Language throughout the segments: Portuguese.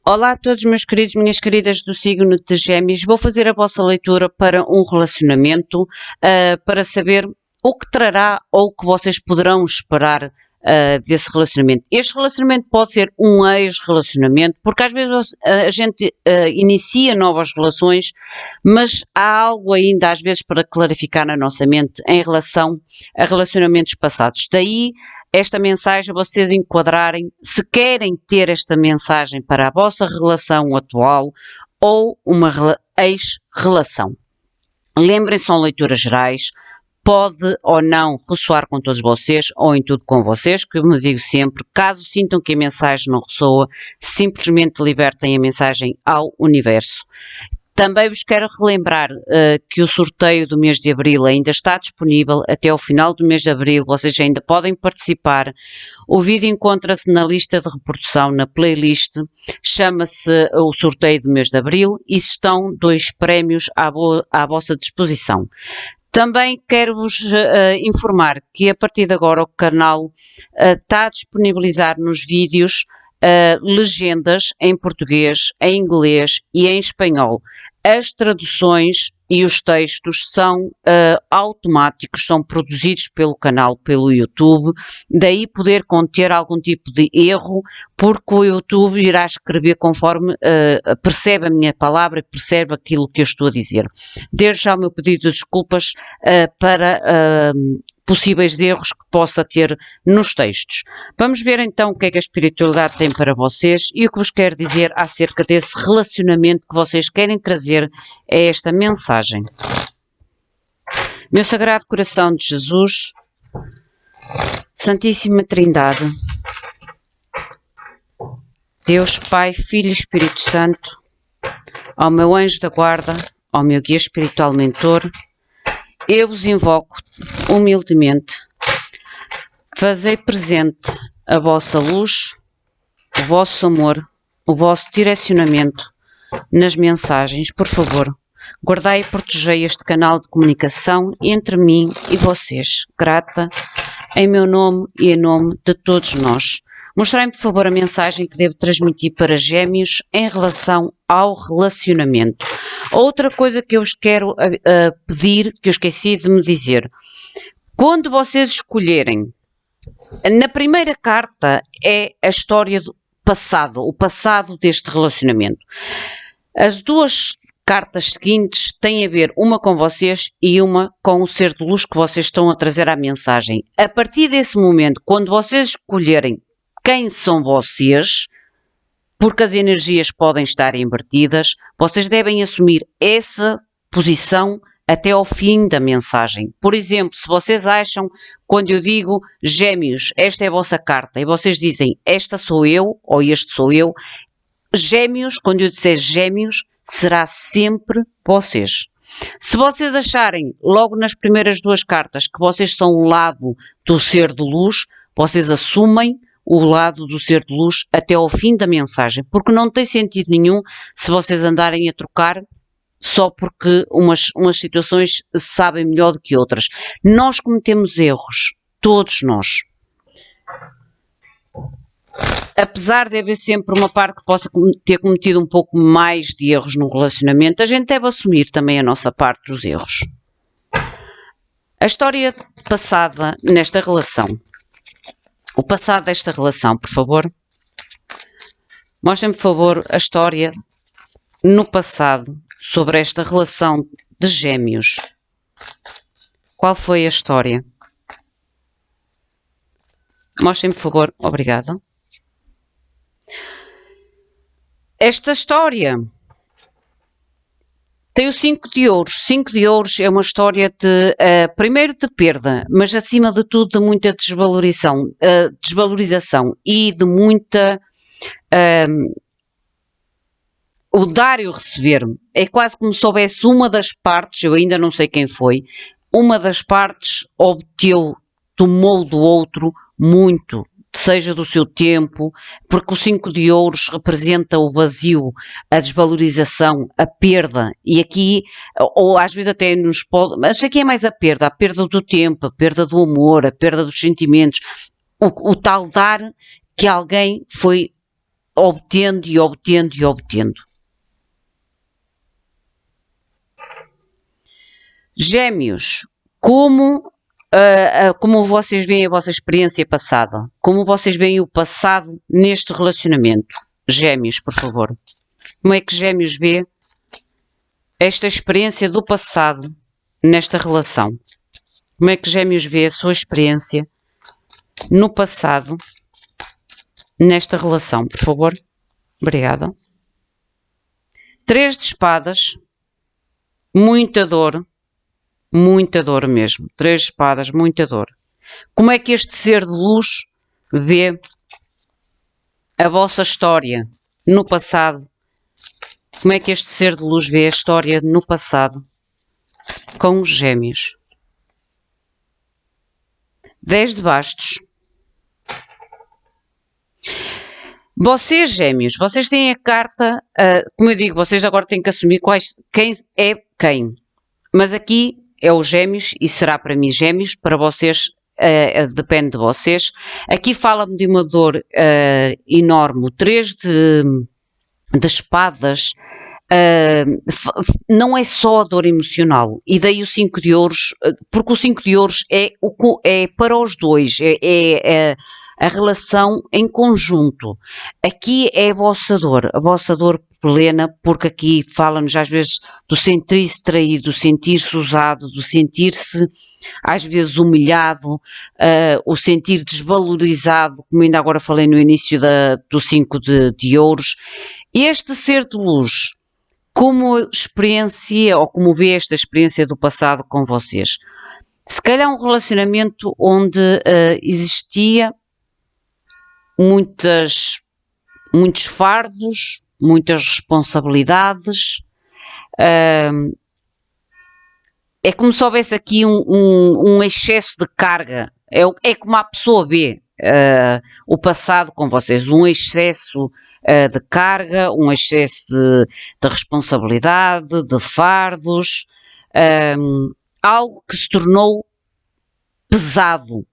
Olá a todos meus queridos, minhas queridas do signo de Gêmeos. Vou fazer a vossa leitura para um relacionamento, para saber o que trará ou o que vocês poderão esperar desse relacionamento. Este relacionamento pode ser um ex-relacionamento, porque às vezes a gente inicia novas relações, mas há algo ainda às vezes para clarificar na nossa mente em relação a relacionamentos passados. Daí esta mensagem, vocês enquadrarem se querem ter esta mensagem para a vossa relação atual ou uma ex-relação. Lembrem-se, são leituras gerais, pode ou não ressoar com todos vocês ou em tudo com vocês, que eu me digo sempre, caso sintam que a mensagem não ressoa, simplesmente libertem a mensagem ao universo. Também vos quero relembrar que o sorteio do mês de Abril ainda está disponível até ao final do mês de Abril, vocês ainda podem participar. O vídeo encontra-se na lista de reprodução, na playlist, chama-se o sorteio do mês de Abril e estão 2 prémios à vossa disposição. Também quero-vos informar que a partir de agora o canal está a disponibilizar nos vídeos legendas em português, em inglês e em espanhol. As traduções e os textos são automáticos, são produzidos pelo canal, pelo YouTube, daí poder conter algum tipo de erro, porque o YouTube irá escrever conforme percebe a minha palavra e percebe aquilo que eu estou a dizer. Desde já o meu pedido de desculpas para possíveis erros que possa ter nos textos. Vamos ver então o que é que a espiritualidade tem para vocês e o que vos quero dizer acerca desse relacionamento que vocês querem trazer a esta mensagem. Meu Sagrado Coração de Jesus, Santíssima Trindade, Deus Pai, Filho e Espírito Santo, ao meu anjo da guarda, ao meu guia espiritual mentor, eu vos invoco humildemente, fazei presente a vossa luz, o vosso amor, o vosso direcionamento nas mensagens, por favor. Guardai e protegei este canal de comunicação entre mim e vocês. Grata, em meu nome e em nome de todos nós. Mostrai-me, por favor, a mensagem que devo transmitir para Gêmeos em relação ao relacionamento. Outra coisa que eu vos quero pedir, que eu esqueci de me dizer. Quando vocês escolherem, na primeira carta é a história do passado, o passado deste relacionamento. As 2 cartas seguintes têm a ver uma com vocês e uma com o ser de luz que vocês estão a trazer à mensagem. A partir desse momento, quando vocês escolherem quem são vocês, porque as energias podem estar invertidas, vocês devem assumir essa posição até ao fim da mensagem. Por exemplo, se vocês acham, quando eu digo Gêmeos, esta é a vossa carta, e vocês dizem esta sou eu, ou este sou eu, Gêmeos, quando eu disser Gêmeos, será sempre vocês. Se vocês acharem, logo nas primeiras 2 cartas, que vocês são o lado do ser de luz, vocês assumem o lado do ser de luz até ao fim da mensagem, porque não tem sentido nenhum se vocês andarem a trocar só porque umas situações sabem melhor do que outras. Nós cometemos erros, todos nós. Apesar de haver sempre uma parte que possa ter cometido um pouco mais de erros no relacionamento, a gente deve assumir também a nossa parte dos erros. A história passada nesta relação. O passado desta relação, por favor. Mostrem-me, por favor, a história no passado sobre esta relação de Gêmeos. Qual foi a história? Mostrem-me, por favor. Obrigada. Esta história tem o 5 de ouros. 5 de ouros é uma história de, primeiro de perda, mas acima de tudo de muita desvalorização e de muita... o dar e o receber. É quase como se houvesse uma das partes, eu ainda não sei quem foi, uma das partes tomou do outro muito, seja do seu tempo, porque o 5 de ouros representa o vazio, a desvalorização, a perda, e aqui, ou às vezes até nos pode, mas aqui é mais a perda do tempo, a perda do amor, a perda dos sentimentos, o tal dar que alguém foi obtendo e obtendo e obtendo. Gêmeos, como vocês veem a vossa experiência passada? Como vocês veem o passado neste relacionamento? Gêmeos, por favor. Como é que Gêmeos vê esta experiência do passado nesta relação? Como é que Gêmeos vê a sua experiência no passado nesta relação? Por favor. Obrigada. 3 de espadas. Muita dor mesmo. 3 de espadas, muita dor. Como é que este ser de luz vê a vossa história no passado? Como é que este ser de luz vê a história no passado com os Gêmeos? 10 de bastos. Vocês, Gêmeos, vocês têm a carta, como eu digo, vocês agora têm que assumir quem é quem. Mas aqui é os Gêmeos e será para mim Gêmeos, para vocês depende de vocês. Aqui fala-me de uma dor enorme. O 3 de espadas não é só a dor emocional. E daí o 5 de ouros, porque o 5 de ouros é para os dois, é a relação em conjunto. Aqui é a vossa dor plena, porque aqui fala-nos às vezes do sentir-se traído, do sentir-se usado, do sentir-se às vezes humilhado, o sentir desvalorizado, como ainda agora falei no início do 5 de ouros. Este ser de luz, como experiencia ou como vê esta experiência do passado com vocês? Se calhar um relacionamento onde existia muitos fardos, muitas responsabilidades. É como se houvesse aqui um excesso de carga. É como a pessoa vê o passado com vocês. Um excesso de carga, um excesso de responsabilidade, de fardos. Algo que se tornou pesado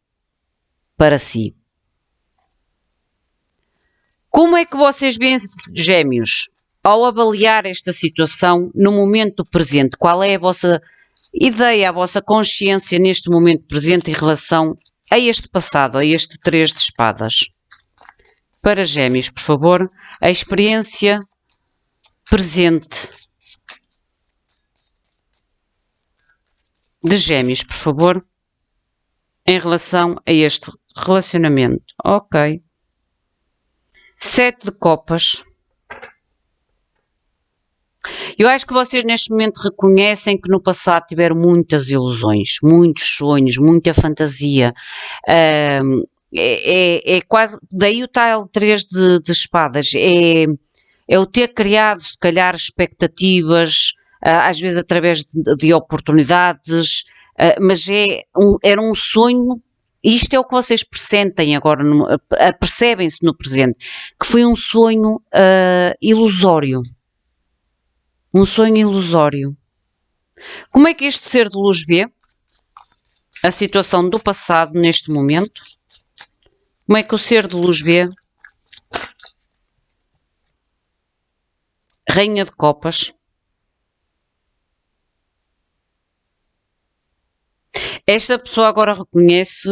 para si. Como é que vocês veem, Gêmeos, ao avaliar esta situação no momento presente? Qual é a vossa ideia, a vossa consciência neste momento presente em relação a este passado, a este 3 de espadas? Para Gêmeos, por favor, a experiência presente de Gêmeos, por favor, em relação a este relacionamento. Ok. 7 de copas. Eu acho que vocês neste momento reconhecem que no passado tiveram muitas ilusões, muitos sonhos, muita fantasia. É quase, daí o tal 3 de espadas, é o ter criado se calhar expectativas, às vezes através de oportunidades, mas era um sonho. Isto é o que vocês pressentem agora, percebem-se no presente, que foi um sonho ilusório. Um sonho ilusório. Como é que este ser de luz vê a situação do passado neste momento? Como é que o ser de luz vê? Rainha de copas. Esta pessoa agora reconhece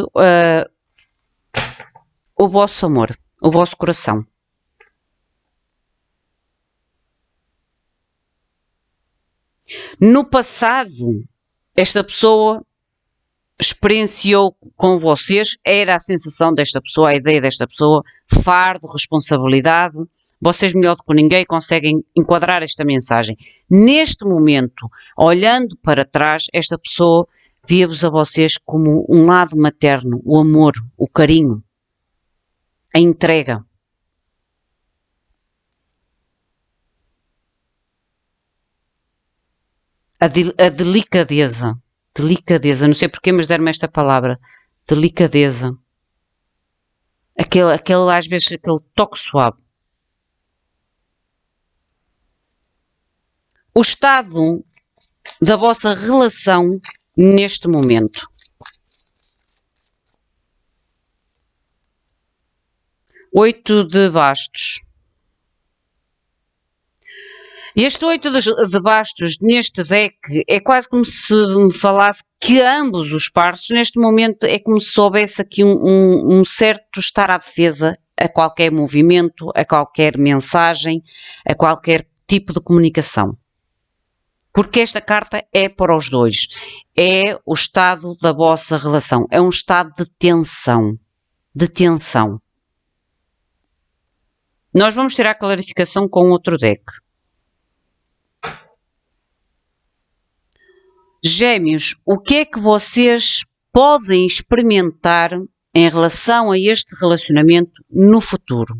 o vosso amor, o vosso coração. No passado, esta pessoa experienciou com vocês, era a sensação desta pessoa, a ideia desta pessoa, fardo, responsabilidade. Vocês, melhor do que ninguém, conseguem enquadrar esta mensagem. Neste momento, olhando para trás, esta pessoa via-vos a vocês como um lado materno, o amor, o carinho, a entrega. A delicadeza. Delicadeza, não sei porquê, mas deram-me esta palavra. Delicadeza. Aquele, às vezes, aquele toque suave. O estado da vossa relação neste momento. 8 de bastos. Este 8 de bastos neste deck é quase como se me falasse que ambos os pares, neste momento, é como se soubesse aqui um certo estar à defesa a qualquer movimento, a qualquer mensagem, a qualquer tipo de comunicação. Porque esta carta é para os dois. É o estado da vossa relação. É um estado de tensão. De tensão. Nós vamos tirar a clarificação com outro deck. Gêmeos, o que é que vocês podem experimentar em relação a este relacionamento no futuro?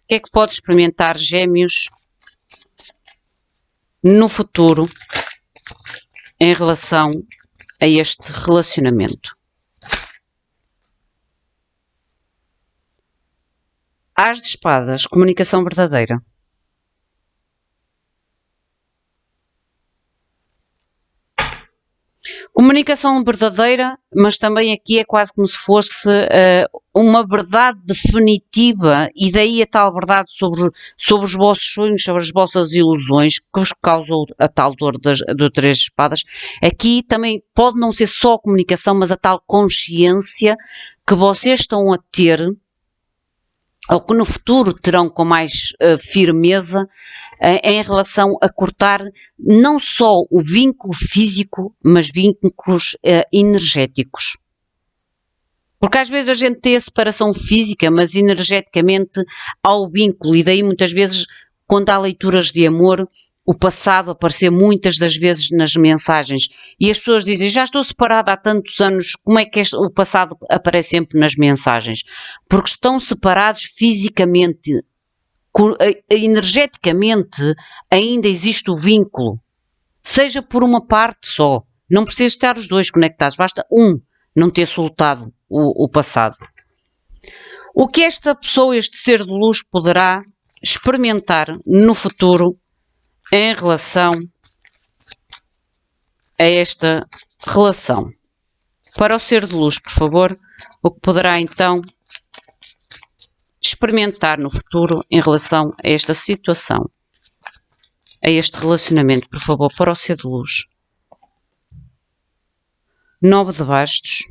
O que é que pode experimentar, Gêmeos, no futuro em relação a este relacionamento? As de espadas, comunicação verdadeira. Comunicação verdadeira, mas também aqui é quase como se fosse uma verdade definitiva, e daí a tal verdade sobre os vossos sonhos, sobre as vossas ilusões, que vos causou a tal dor do Três de Espadas. Aqui também pode não ser só a comunicação, mas a tal consciência que vocês estão a ter, ou que no futuro terão com mais firmeza, em relação a cortar não só o vínculo físico, mas vínculos energéticos. Porque às vezes a gente tem a separação física, mas energeticamente há o vínculo, e daí muitas vezes, quando há leituras de amor, o passado aparecer muitas das vezes nas mensagens. E as pessoas dizem, já estou separada há tantos anos, como é que o passado aparece sempre nas mensagens? Porque estão separados fisicamente, energeticamente ainda existe o vínculo. Seja por uma parte só. Não precisa estar os dois conectados, basta um não ter soltado o passado. O que esta pessoa, este ser de luz, poderá experimentar no futuro em relação a esta relação? Para o ser de luz, por favor, o que poderá então experimentar no futuro em relação a esta situação, a este relacionamento, por favor, para o ser de luz. 9 de bastos.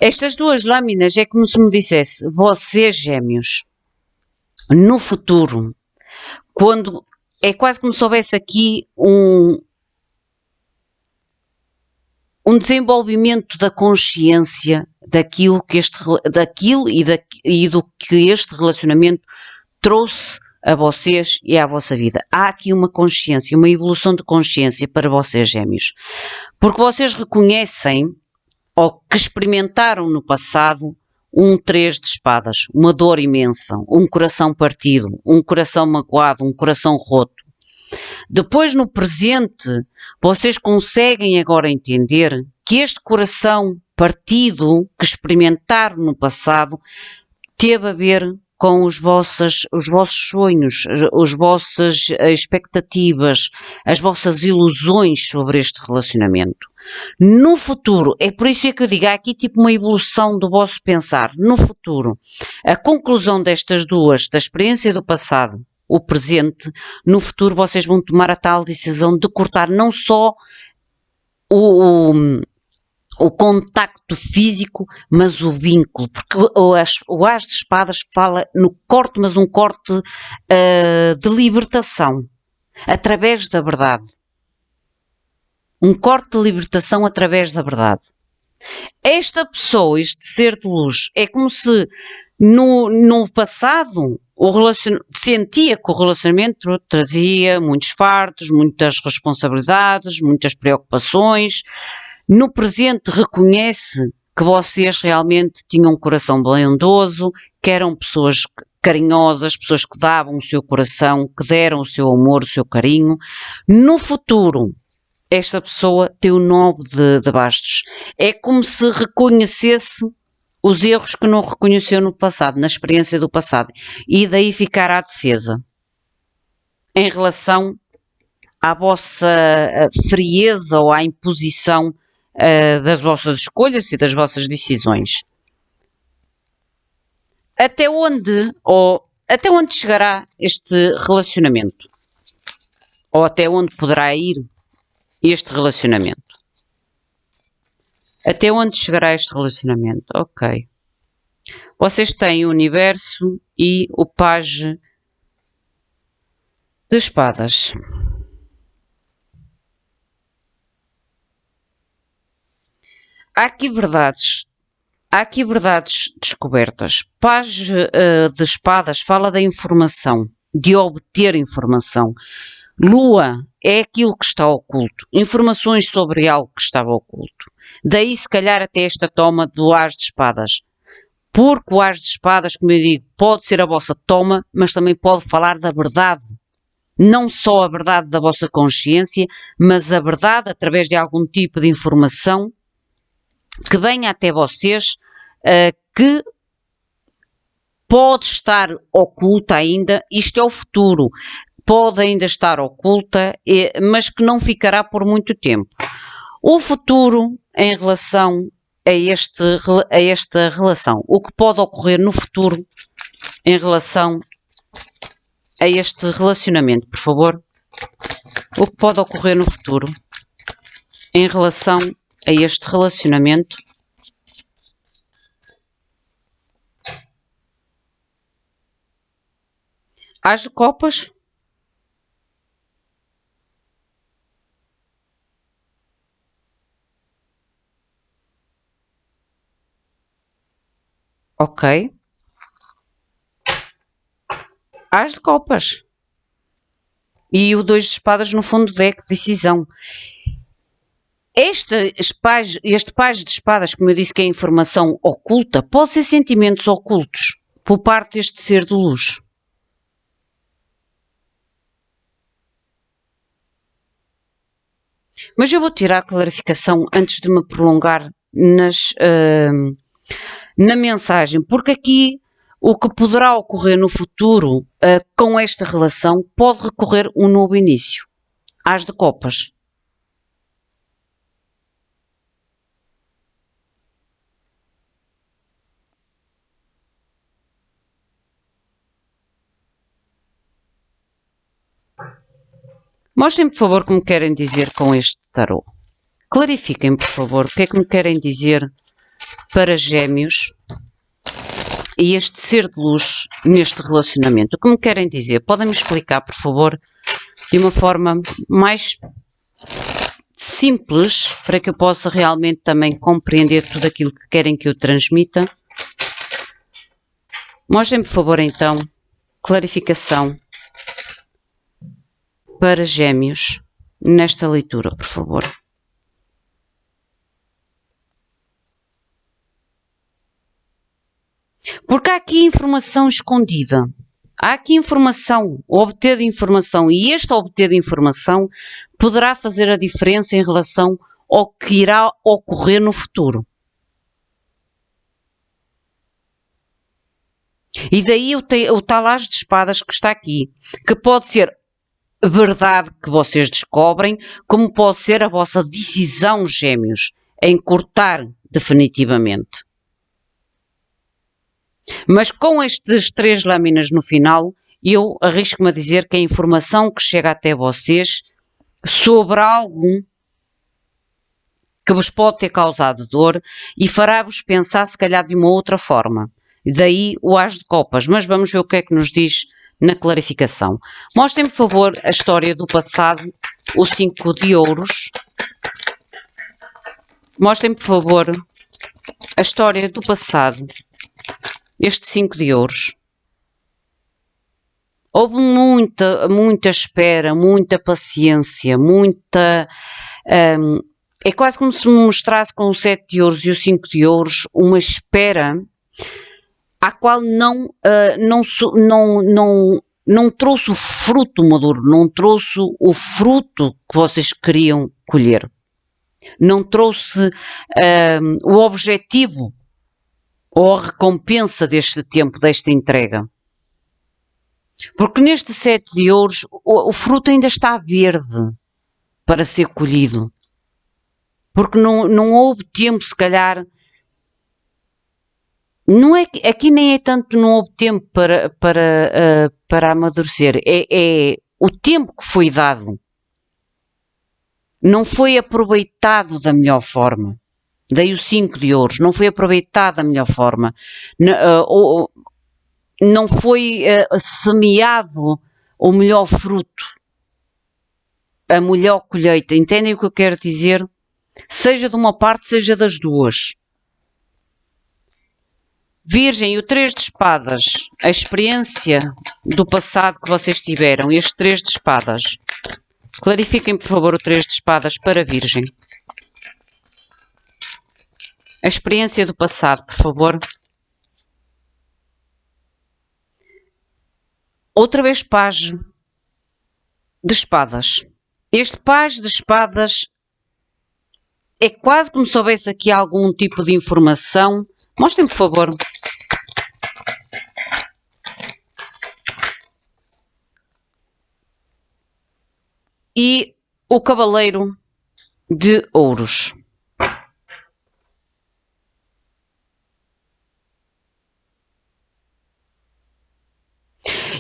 Estas duas lâminas é como se me dissesse, vocês, Gêmeos, no futuro, quando é quase como se houvesse aqui um desenvolvimento da consciência daquilo e do que este relacionamento trouxe a vocês e à vossa vida. Há aqui uma consciência, uma evolução de consciência para vocês, Gêmeos. Porque vocês reconhecem, ou que experimentaram no passado, um 3 de espadas, uma dor imensa, um coração partido, um coração magoado, um coração roto. Depois, no presente, vocês conseguem agora entender que este coração partido que experimentaram no passado teve a ver com os vossos sonhos, as vossas expectativas, as vossas ilusões sobre este relacionamento. No futuro, é por isso que eu digo, há aqui tipo uma evolução do vosso pensar. No futuro, a conclusão destas duas, da experiência do passado, o presente, no futuro vocês vão tomar a tal decisão de cortar não só o contacto físico, mas o vínculo, porque o As de Espadas fala no corte, mas um corte de libertação, através da verdade. Um corte de libertação através da verdade. Esta pessoa, este ser de luz, é como se no passado sentia que o relacionamento trazia muitos fardos, muitas responsabilidades, muitas preocupações. No presente reconhece que vocês realmente tinham um coração bondoso, que eram pessoas carinhosas, pessoas que davam o seu coração, que deram o seu amor, o seu carinho. No futuro, esta pessoa tem o 9 de bastos. É como se reconhecesse os erros que não reconheceu no passado, na experiência do passado, e daí ficar à defesa. em relação à vossa frieza ou à imposição das vossas escolhas e das vossas decisões. Até onde chegará este relacionamento? Ou até onde poderá ir este relacionamento? Até onde chegará este relacionamento? Ok. Vocês têm o universo e o pajem de espadas. Há aqui verdades descobertas. Pajem de espadas fala da informação, de obter informação. Lua é aquilo que está oculto, informações sobre algo que estava oculto. Daí, se calhar, até esta toma do As de Espadas. Porque o As de Espadas, como eu digo, pode ser a vossa toma, mas também pode falar da verdade. Não só a verdade da vossa consciência, mas a verdade através de algum tipo de informação que venha até vocês, que pode estar oculta ainda. Isto é o futuro. Pode ainda estar oculta, mas que não ficará por muito tempo. O futuro em relação a esta relação. O que pode ocorrer no futuro em relação a este relacionamento, por favor? O que pode ocorrer no futuro em relação a este relacionamento? As de copas. Ok. As de copas. E o 2 de espadas no fundo do deck, decisão. Este pajem de espadas, como eu disse que é informação oculta, pode ser sentimentos ocultos por parte deste ser de luz. Mas eu vou tirar a clarificação antes de me prolongar na mensagem, porque aqui o que poderá ocorrer no futuro com esta relação pode recorrer um novo início. As de copas. Mostrem-me, por favor, o que me querem dizer com este tarô. Clarifiquem, por favor, o que é que me querem dizer para Gêmeos e este ser de luz neste relacionamento. O que me querem dizer? Podem-me explicar, por favor, de uma forma mais simples, para que eu possa realmente também compreender tudo aquilo que querem que eu transmita. Mostrem-me, por favor, então, clarificação para Gêmeos nesta leitura, por favor. Porque há aqui informação escondida. Há aqui informação, obter de informação, e este obter de informação poderá fazer a diferença em relação ao que irá ocorrer no futuro. E daí o tal As de Espadas que está aqui, que pode ser verdade que vocês descobrem, como pode ser a vossa decisão, Gêmeos, em cortar definitivamente. Mas com estas 3 lâminas no final, eu arrisco-me a dizer que a informação que chega até vocês sobre algo que vos pode ter causado dor e fará-vos pensar se calhar de uma outra forma. Daí o As de Copas, mas vamos ver o que é que nos diz na clarificação. Mostrem, por favor, a história do passado, o 5 de ouros. Mostrem, por favor, a história do passado, este 5 de ouros. Houve muita espera, muita paciência, é quase como se me mostrasse com o 7 de ouros e o 5 de ouros uma espera à qual não trouxe o fruto maduro, não trouxe o fruto que vocês queriam colher. Não trouxe o objetivo ou a recompensa deste tempo, desta entrega. Porque neste 7 de ouros o fruto ainda está verde para ser colhido. Porque não houve tempo, se calhar. Não é, aqui nem é tanto não houve tempo para amadurecer. É o tempo que foi dado. Não foi aproveitado da melhor forma. Daí o 5 de ouros. Não foi aproveitado da melhor forma. Não foi semeado o melhor fruto. A melhor colheita. Entendem o que eu quero dizer? Seja de uma parte, seja das duas. Virgem, o 3 de espadas, a experiência do passado que vocês tiveram, este 3 de espadas. Clarifiquem, por favor, o 3 de espadas para Virgem. A experiência do passado, por favor. Outra vez Page de espadas. Este Page de espadas é quase como se houvesse aqui algum tipo de informação. Mostrem, por favor. E o Cavaleiro de Ouros.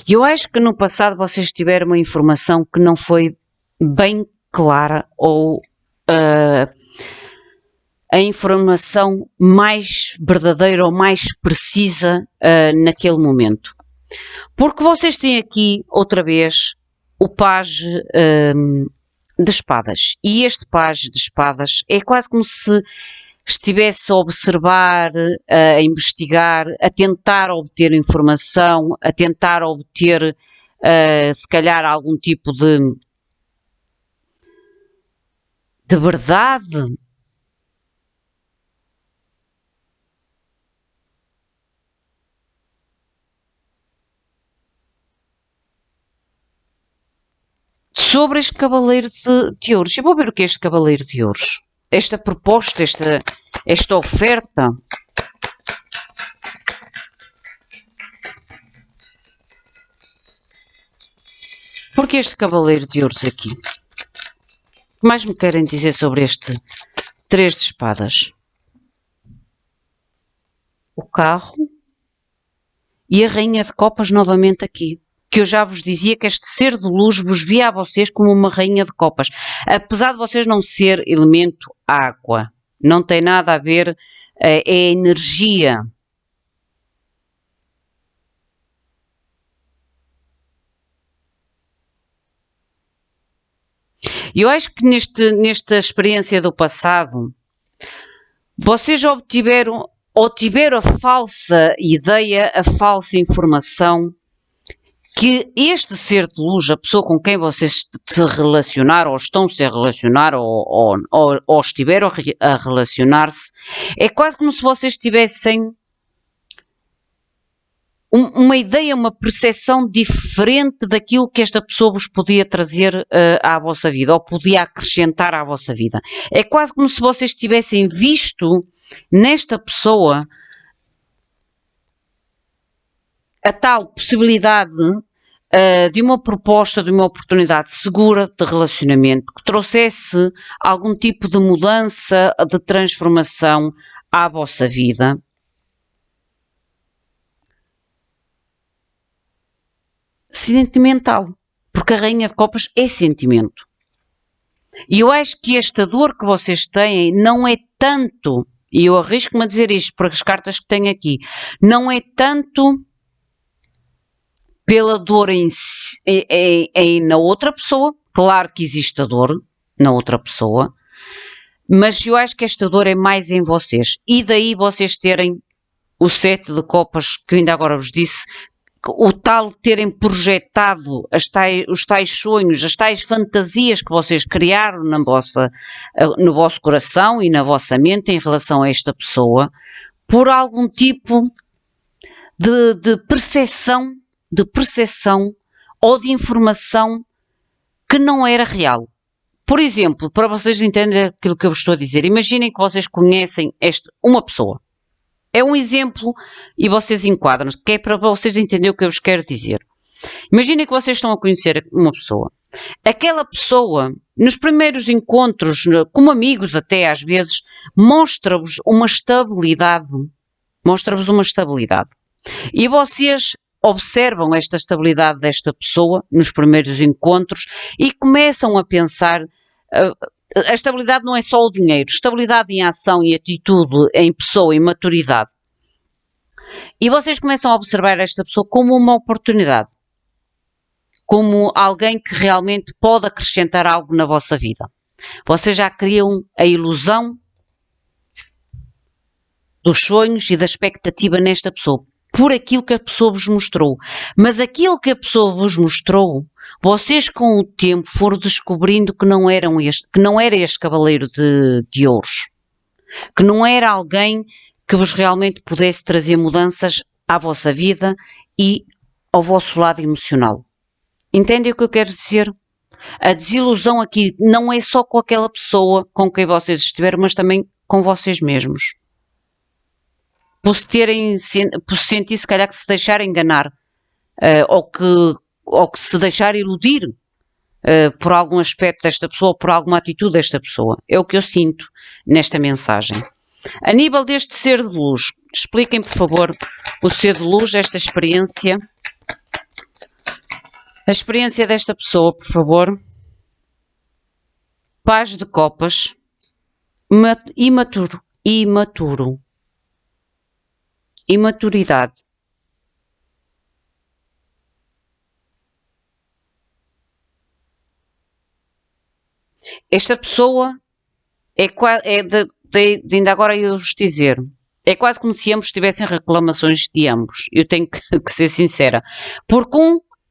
Eu acho que no passado vocês tiveram uma informação que não foi bem clara ou a informação mais verdadeira ou mais precisa naquele momento. Porque vocês têm aqui, outra vez, o Page de espadas. E este Page de espadas é quase como se estivesse a observar, a investigar, a tentar obter informação, a tentar obter, se calhar, algum tipo de verdade. Sobre este Cavaleiro de Ouros. Eu vou ver o que é este Cavaleiro de Ouros. Esta proposta, esta oferta. Porque este Cavaleiro de Ouros aqui? O que mais me querem dizer sobre este 3 de espadas? O carro e a Rainha de Copas novamente aqui. Que eu já vos dizia que este ser de luz vos via a vocês como uma Rainha de Copas. Apesar de vocês não ser elemento água. Não tem nada a ver, é energia. Eu acho que nesta experiência do passado, vocês tiveram a falsa ideia, a falsa informação que este ser de luz, a pessoa com quem vocês se relacionaram, ou estão-se a relacionar, ou estiveram a relacionar-se, é quase como se vocês tivessem uma ideia, uma percepção diferente daquilo que esta pessoa vos podia trazer à vossa vida, ou podia acrescentar à vossa vida. É quase como se vocês tivessem visto nesta pessoa a tal possibilidade de uma proposta, de uma oportunidade segura de relacionamento, que trouxesse algum tipo de mudança, de transformação à vossa vida. Sentimental, porque a Rainha de Copas é sentimento. E eu acho que esta dor que vocês têm não é tanto, e eu arrisco-me a dizer isto por as cartas que tenho aqui, não é tanto pela dor na outra pessoa. Claro que existe a dor na outra pessoa, mas eu acho que esta dor é mais em vocês. E daí vocês terem o 7 de copas, que eu ainda agora vos disse, o tal terem projetado os tais sonhos, as tais fantasias que vocês criaram no vosso coração e na vossa mente em relação a esta pessoa, por algum tipo de percepção ou de informação que não era real. Por exemplo, para vocês entenderem aquilo que eu vos estou a dizer, imaginem que vocês conhecem uma pessoa. É um exemplo e vocês enquadram-se, que é para vocês entenderem o que eu vos quero dizer. Imaginem que vocês estão a conhecer uma pessoa. Aquela pessoa, nos primeiros encontros, como amigos até às vezes, mostra-vos uma estabilidade. Mostra-vos uma estabilidade. E vocês observam esta estabilidade desta pessoa nos primeiros encontros e começam a pensar. A estabilidade não é só o dinheiro, estabilidade em ação e atitude, em pessoa e maturidade. E vocês começam a observar esta pessoa como uma oportunidade, como alguém que realmente pode acrescentar algo na vossa vida. Vocês já criam a ilusão dos sonhos e da expectativa nesta pessoa, por aquilo que a pessoa vos mostrou. Mas aquilo que a pessoa vos mostrou, vocês com o tempo foram descobrindo que não era este cavaleiro de ouros, que não era alguém que vos realmente pudesse trazer mudanças à vossa vida e ao vosso lado emocional. Entendem o que eu quero dizer? A desilusão aqui não é só com aquela pessoa com quem vocês estiveram, mas também com vocês mesmos. Por sentir se calhar que se deixar enganar, ou que se deixar iludir por algum aspecto desta pessoa, ou por alguma atitude desta pessoa. É o que eu sinto nesta mensagem. A nível deste ser de luz, expliquem por favor o ser de luz, esta experiência. A experiência desta pessoa, por favor. Paz de copas. Imaturo. Imaturidade. Esta pessoa ainda agora eu vos dizer, é quase como se ambos tivessem reclamações de ambos. Eu tenho que ser sincera. Porque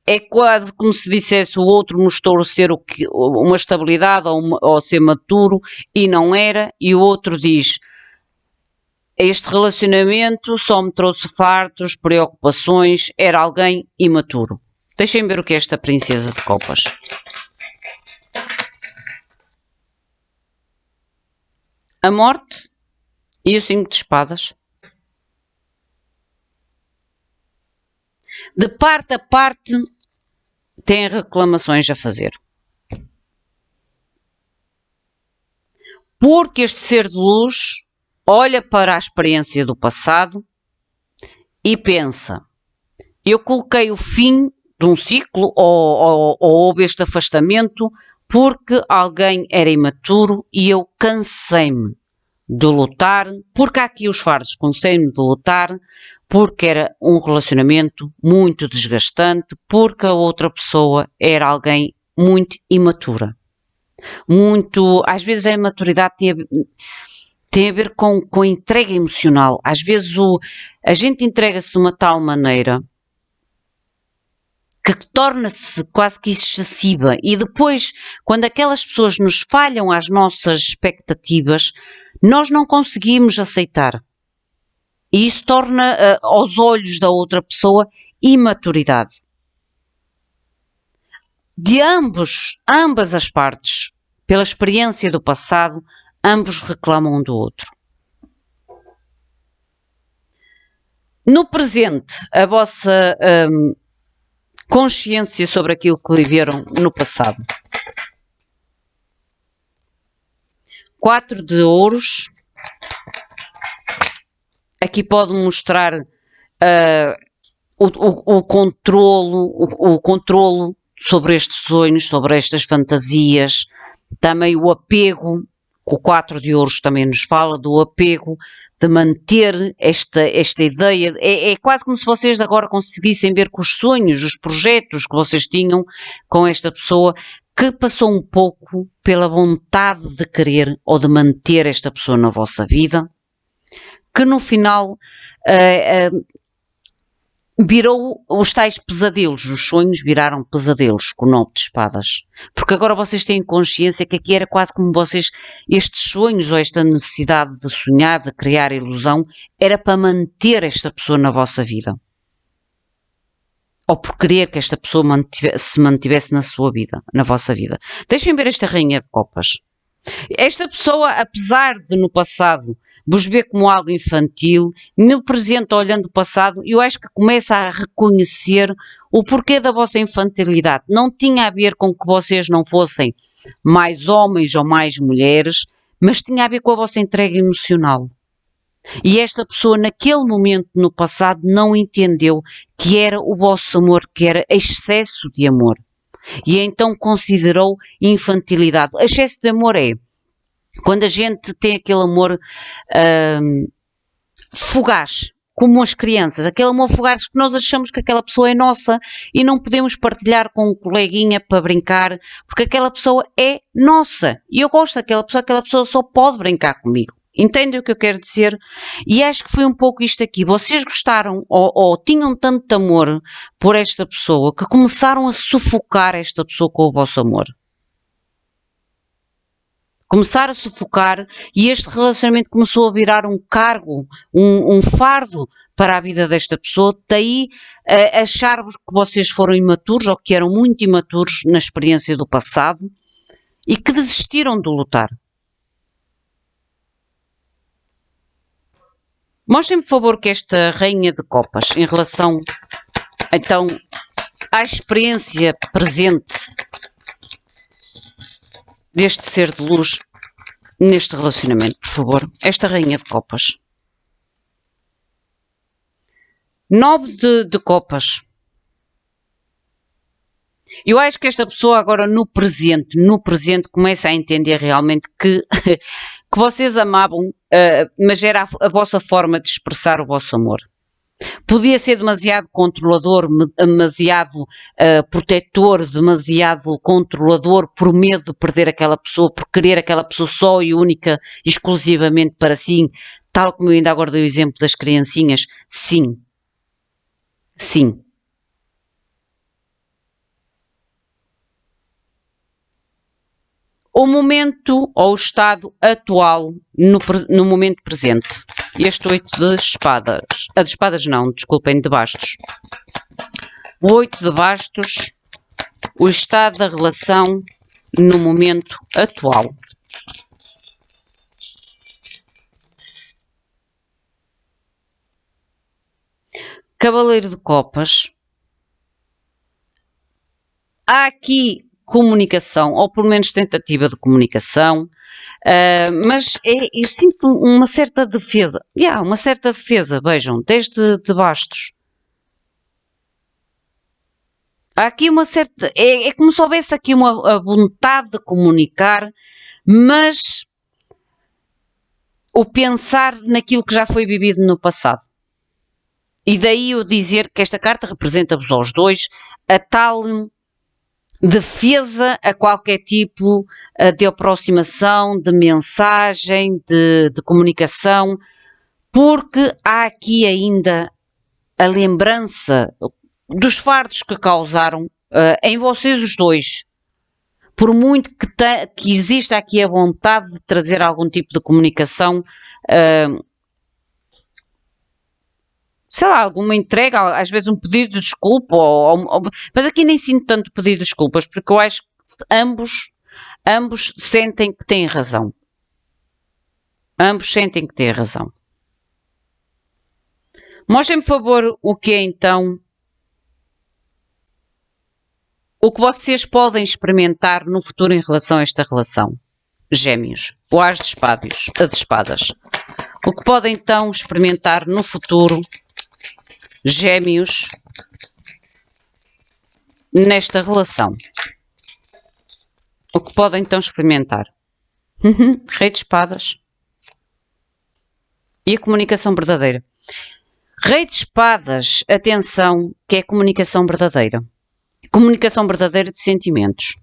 é quase como se dissesse o outro mostrou ser uma estabilidade ou ser maturo e não era, e o outro diz: este relacionamento só me trouxe fartos, preocupações, era alguém imaturo. Deixem ver o que é esta princesa de copas. A morte e o 5 de espadas. De parte a parte têm reclamações a fazer. Porque este ser de luz olha para a experiência do passado e pensa: eu coloquei o fim de um ciclo ou houve este afastamento porque alguém era imaturo e eu cansei-me de lutar, porque há aqui os fardos, cansei-me de lutar, porque era um relacionamento muito desgastante, porque a outra pessoa era alguém muito imatura. Às vezes a imaturidade tem a ver com a entrega emocional. Às vezes a gente entrega-se de uma tal maneira que torna-se quase que excessiva e depois, quando aquelas pessoas nos falham às nossas expectativas, nós não conseguimos aceitar. E isso torna, aos olhos da outra pessoa, imaturidade. De ambas as partes, pela experiência do passado, ambos reclamam um do outro. No presente, a vossa consciência sobre aquilo que viveram no passado. 4 de ouros. Aqui pode mostrar o controlo sobre estes sonhos, sobre estas fantasias. Também o apego. O 4 de ouros também nos fala do apego, de manter esta ideia. É quase como se vocês agora conseguissem ver que os sonhos, os projetos que vocês tinham com esta pessoa, que passou um pouco pela vontade de querer ou de manter esta pessoa na vossa vida, que no final virou os tais pesadelos. Os sonhos viraram pesadelos com o 9 de espadas. Porque agora vocês têm consciência que aqui era quase como vocês, estes sonhos ou esta necessidade de sonhar, de criar ilusão, era para manter esta pessoa na vossa vida. Ou por querer que esta pessoa se mantivesse na sua vida, na vossa vida. Deixem ver esta rainha de copas. Esta pessoa, apesar de no passado vos ver como algo infantil, no presente, olhando o passado, eu acho que começa a reconhecer o porquê da vossa infantilidade. Não tinha a ver com que vocês não fossem mais homens ou mais mulheres, mas tinha a ver com a vossa entrega emocional. E esta pessoa, naquele momento no passado, não entendeu que era o vosso amor, que era excesso de amor. E então considerou infantilidade. Excesso de amor é quando a gente tem aquele amor fugaz, como as crianças, aquele amor fugaz que nós achamos que aquela pessoa é nossa e não podemos partilhar com um coleguinha para brincar, porque aquela pessoa é nossa. E eu gosto daquela pessoa só pode brincar comigo. Entendem o que eu quero dizer? E acho que foi um pouco isto aqui. Vocês gostaram ou tinham tanto amor por esta pessoa que começaram a sufocar esta pessoa com o vosso amor. Começar a sufocar e este relacionamento começou a virar um cargo, um fardo para a vida desta pessoa. Daí achar-vos que vocês foram imaturos ou que eram muito imaturos na experiência do passado e que desistiram de lutar. Mostrem-me, por favor, que esta rainha de copas, em relação, então, à experiência presente deste ser de luz neste relacionamento, por favor. Esta rainha de copas. 9 de copas. Eu acho que esta pessoa agora no presente começa a entender realmente que vocês amavam, mas era a vossa forma de expressar o vosso amor. Podia ser demasiado controlador, demasiado protetor, demasiado controlador por medo de perder aquela pessoa, por querer aquela pessoa só e única, exclusivamente para si, tal como eu ainda agora dei o exemplo das criancinhas. Sim. Sim. O momento ou o estado atual no momento presente. Este 8 de espadas. A de espadas não, desculpem, de bastos. O 8 de bastos. O estado da relação no momento atual. Cavaleiro de copas. Há aqui comunicação, ou pelo menos tentativa de comunicação, mas eu sinto uma certa defesa. Uma certa defesa, vejam, desde de bastos. Há aqui uma certa... É como se houvesse aqui uma vontade de comunicar, mas o pensar naquilo que já foi vivido no passado. E daí eu dizer que esta carta representa-vos aos dois a tal defesa a qualquer tipo de aproximação, de mensagem, de comunicação, porque há aqui ainda a lembrança dos fardos que causaram em vocês os dois. Por muito que exista aqui a vontade de trazer algum tipo de comunicação, sei lá, alguma entrega, às vezes um pedido de desculpa, mas aqui nem sinto tanto pedido de desculpas, porque eu acho que ambos sentem que têm razão. Ambos sentem que têm razão. Mostrem-me, por favor, o que é então o que vocês podem experimentar no futuro em relação a esta relação. Gêmeos, o as de espadas. O que podem então experimentar no futuro, Gêmeos, nesta relação. O que podem então experimentar? Rei de espadas. E a comunicação verdadeira. Rei de espadas, atenção, que é comunicação verdadeira. Comunicação verdadeira de sentimentos.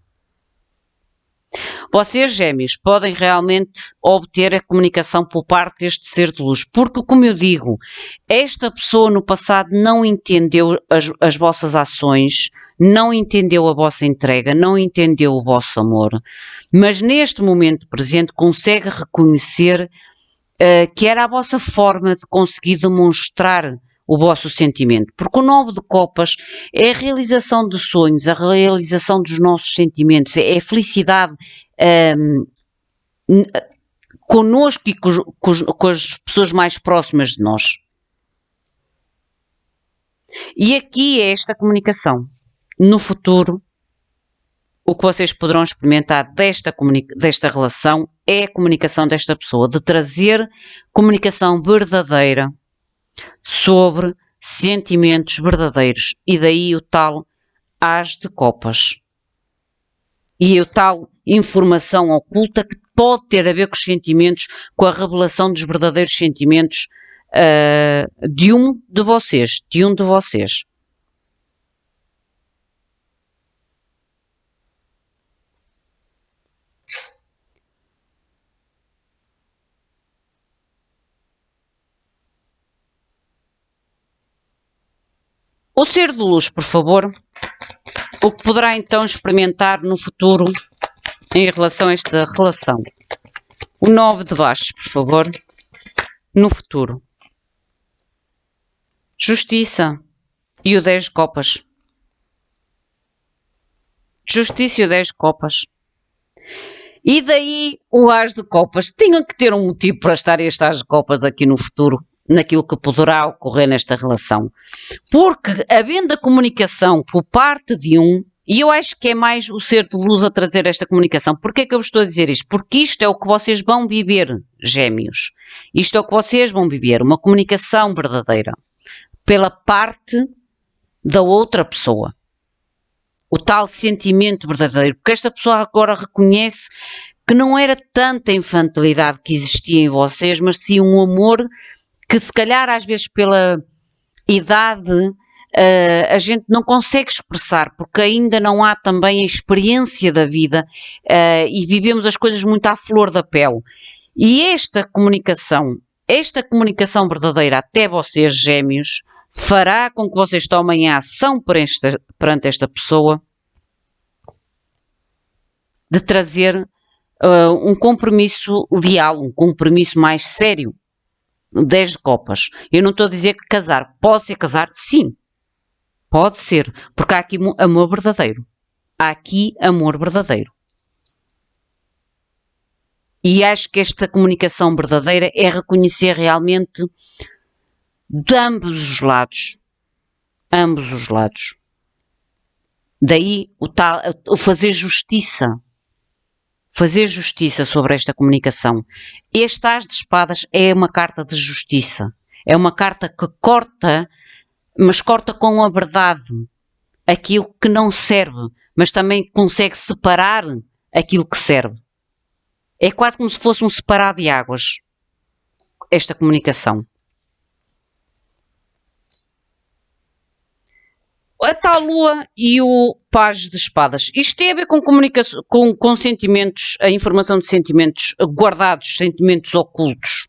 Vocês, gêmeos, podem realmente obter a comunicação por parte deste ser de luz, porque, como eu digo, esta pessoa no passado não entendeu as vossas ações, não entendeu a vossa entrega, não entendeu o vosso amor, mas neste momento presente consegue reconhecer que era a vossa forma de conseguir demonstrar o vosso sentimento, porque o 9 de copas é a realização dos sonhos, a realização dos nossos sentimentos, é a felicidade, connosco e com as pessoas mais próximas de nós. E aqui é esta comunicação. No futuro, o que vocês poderão experimentar desta relação é a comunicação desta pessoa, de trazer comunicação verdadeira sobre sentimentos verdadeiros. E daí o tal As de Copas. E a tal informação oculta que pode ter a ver com os sentimentos, com a revelação dos verdadeiros sentimentos de um de vocês. O ser de luz, por favor, o que poderá então experimentar no futuro em relação a esta relação. O 9 de bastos, por favor, no futuro. Justiça e o 10 de copas. Justiça e o 10 de copas. E daí o As de Copas. Tinham que ter um motivo para estar este As de Copas aqui no futuro, naquilo que poderá ocorrer nesta relação. Porque, havendo a comunicação por parte de um, e eu acho que é mais o ser de luz a trazer esta comunicação. Porquê é que eu vos estou a dizer isto? Porque isto é o que vocês vão viver, gêmeos. Isto é o que vocês vão viver, uma comunicação verdadeira. Pela parte da outra pessoa. O tal sentimento verdadeiro. Porque esta pessoa agora reconhece que não era tanta infantilidade que existia em vocês, mas sim um amor que se calhar às vezes pela idade a gente não consegue expressar, porque ainda não há também a experiência da vida e vivemos as coisas muito à flor da pele. E esta comunicação verdadeira até vocês, gêmeos, fará com que vocês tomem a ação perante esta pessoa de trazer um compromisso leal, um compromisso mais sério. 10 de copas. Eu não estou a dizer que casar. Pode ser casar? Sim. Pode ser. Porque há aqui amor verdadeiro. Há aqui amor verdadeiro. E acho que esta comunicação verdadeira é reconhecer realmente de ambos os lados. Ambos os lados. Daí o fazer justiça. Fazer justiça sobre esta comunicação. Este As de Espadas é uma carta de justiça. É uma carta que corta, mas corta com a verdade aquilo que não serve, mas também consegue separar aquilo que serve. É quase como se fosse um separar de águas, esta comunicação. A tal Lua e o Page de Espadas. Isto tem a ver com comunicação, com sentimentos, a informação de sentimentos guardados, sentimentos ocultos.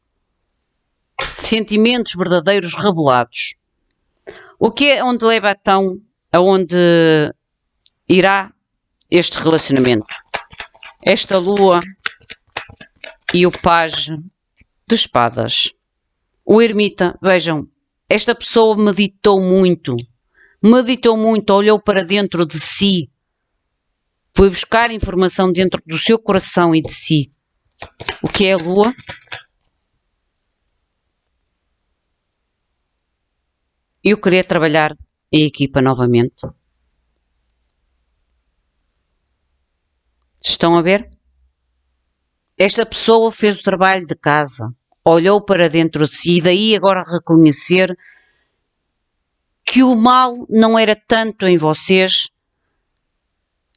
Sentimentos verdadeiros revelados. O que é onde leva então, aonde irá este relacionamento? Esta Lua e o Page de Espadas. O Ermita, vejam, esta pessoa meditou muito, olhou para dentro de si, foi buscar informação dentro do seu coração e de si. O que é a Lua? Eu queria trabalhar em equipa novamente. Estão a ver? Esta pessoa fez o trabalho de casa, olhou para dentro de si e daí agora reconhecer que o mal não era tanto em vocês,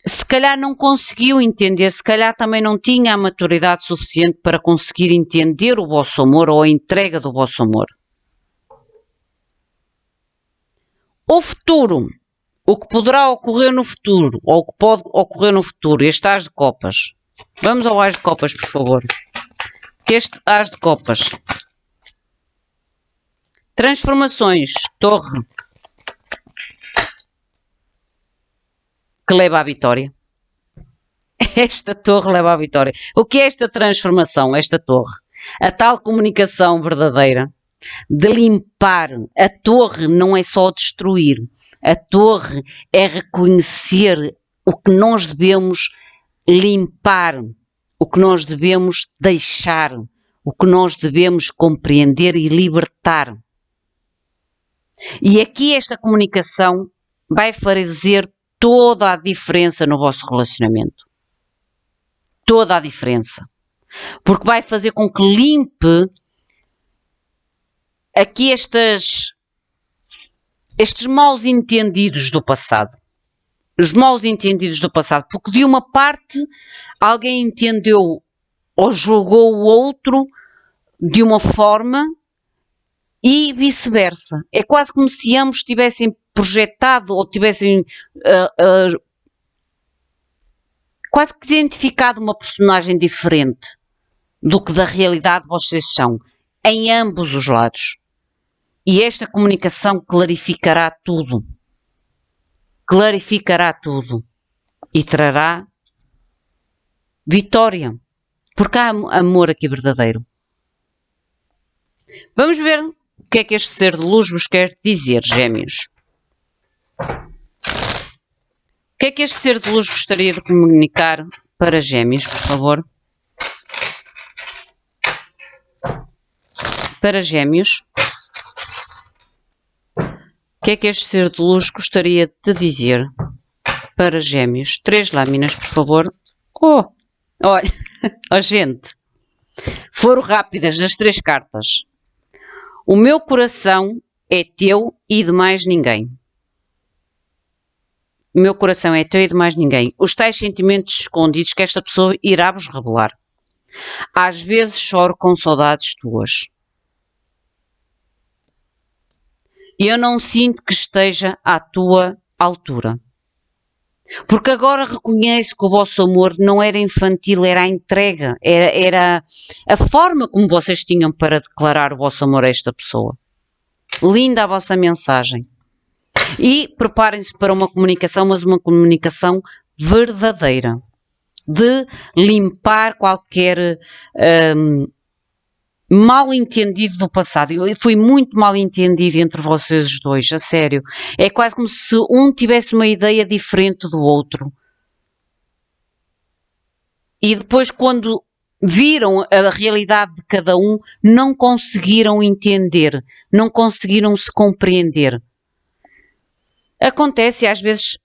se calhar não conseguiu entender, se calhar também não tinha a maturidade suficiente para conseguir entender o vosso amor ou a entrega do vosso amor. O futuro, o que poderá ocorrer no futuro, ou o que pode ocorrer no futuro, este As de Copas. Vamos ao As de Copas, por favor. Este As de Copas. Transformações, Torre. Que leva à vitória. Esta torre leva à vitória. O que é esta transformação, esta torre? A tal comunicação verdadeira de limpar. A torre não é só destruir. A torre é reconhecer o que nós devemos limpar. o que nós devemos deixar, o que nós devemos compreender e libertar. E aqui esta comunicação vai fazer toda a diferença no vosso relacionamento. Toda a diferença. Porque vai fazer com que limpe aqui estes maus entendidos do passado. Os maus entendidos do passado. Porque de uma parte alguém entendeu ou julgou o outro de uma forma e vice-versa. É quase como se ambos tivessem projetado ou tivessem quase que identificado uma personagem diferente do que da realidade vocês são, em ambos os lados. E esta comunicação clarificará tudo. Clarificará tudo. E trará vitória. Porque há amor aqui verdadeiro. Vamos ver o que é que este ser de luz vos quer dizer, Gêmeos. O que é que este ser de luz gostaria de comunicar para Gêmeos, por favor? Para Gêmeos. O que é que este ser de luz gostaria de dizer para Gêmeos? 3 lâminas, por favor. Oh, olha, oh, gente. Foram rápidas as 3 cartas. O meu coração é teu e de mais ninguém. O meu coração é teu e de mais ninguém. Os tais sentimentos escondidos que esta pessoa irá vos revelar. Às vezes choro com saudades tuas. E eu não sinto que esteja à tua altura. Porque agora reconheço que o vosso amor não era infantil, era a entrega, era a forma como vocês tinham para declarar o vosso amor a esta pessoa. Linda a vossa mensagem. E preparem-se para uma comunicação, mas uma comunicação verdadeira. De limpar qualquer mal entendido do passado. Foi muito mal entendido entre vocês os dois, a sério. É quase como se um tivesse uma ideia diferente do outro. E depois, quando viram a realidade de cada um, não conseguiram entender, não conseguiram se compreender. Acontece, às vezes,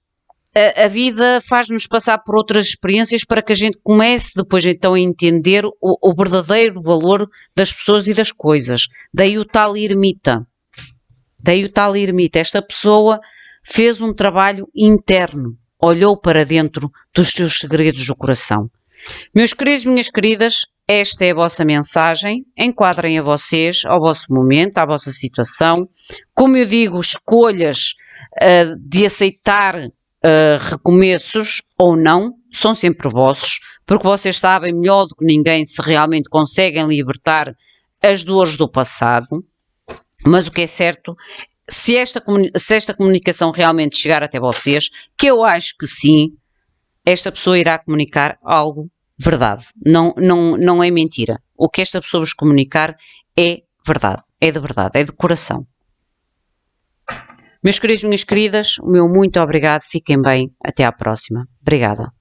a vida faz-nos passar por outras experiências para que a gente comece depois então a entender o verdadeiro valor das pessoas e das coisas. Daí o tal ermita. Esta pessoa fez um trabalho interno, olhou para dentro dos seus segredos do coração. Meus queridos, minhas queridas, esta é a vossa mensagem. Enquadrem a vocês, ao vosso momento, à vossa situação. Como eu digo, escolhas de aceitar recomeços ou não, são sempre vossos, porque vocês sabem melhor do que ninguém se realmente conseguem libertar as dores do passado. Mas o que é certo, se esta comunicação realmente chegar até vocês, que eu acho que sim, esta pessoa irá comunicar algo verdade. Não é mentira. O que esta pessoa vos comunicar é verdade, é de coração. Meus queridos, minhas queridas, o meu muito obrigado. Fiquem bem. Até à próxima. Obrigada.